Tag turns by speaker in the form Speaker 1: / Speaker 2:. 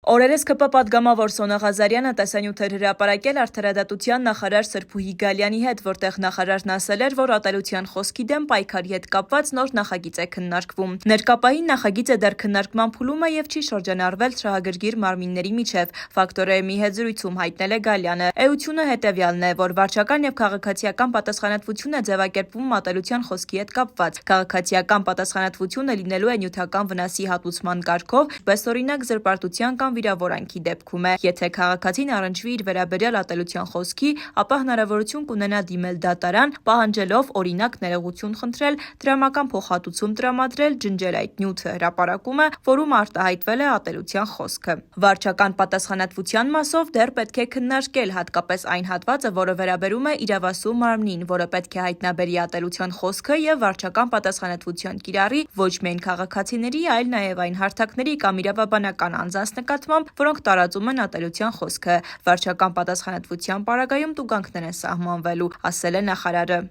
Speaker 1: Օրերս ԿՊ պատգամավոր Սոնա Ղազարյանը տեսանյութ էր հրապարակել արդարադատության նախարար Սրփուհի Գալյանի հետ, որտեղ նախարարն ասել էր, որ ատելության խոսքի դեմ պայքարի հետ կապված նոր նախագիծ է քննարկվում։ Ներկապահին նախագիծը դեռ քննարկման փուլում է եւ չի շրջանառվել շահագրգիռ մարմինների միջև, Ֆակտորիումի հետ զրույցում հայտնել է Գալյանը։ Էությունը հետեւյալն է, որ վարչական եւ քաղաքացիական պատասխանատվություն է ձևակերպվում ատելության խոսքի հետ կապված։ Քաղաքացիական պատասխանատվությունը լինելու է նյութական վնասի հատուցման կարգով, ըստ օրինակ զրպարտության կամ վիրավորանքի դեպքում է։ Եթե քաղաքացին առնչվի իր վերաբերյալ ատելության խոսքի, ապա հնարավորություն կունենա դիմել դատարան, պահանջելով օրինակ ներողություն խնդրել, դրամական փոխհատուցում տրամադրել, ջնջել այդ նյութը հրապարակումը, որում արտահայտվել է ատելության խոսքը։ Վարչական պատասխանատվության մասով դեռ պետք է քննարկել հատկապես այն հատվածը, որը վերաբերում է իրավասու մարմնին, որը պետք է հայտնաբերի ատելության խոսքը եւ վարչական պատասխանատվության կիրառի ոչ միայն քաղաքացիների, այլ նաեւ այն հարթակների կամ իրավաբանական անձանց նկատմամբ, որոնք տարածում են ատելության խոսքը։ Վարչական պատասխանատվության պարագայում տուգանքներ են սահմանվելու, ասել է նախարարը։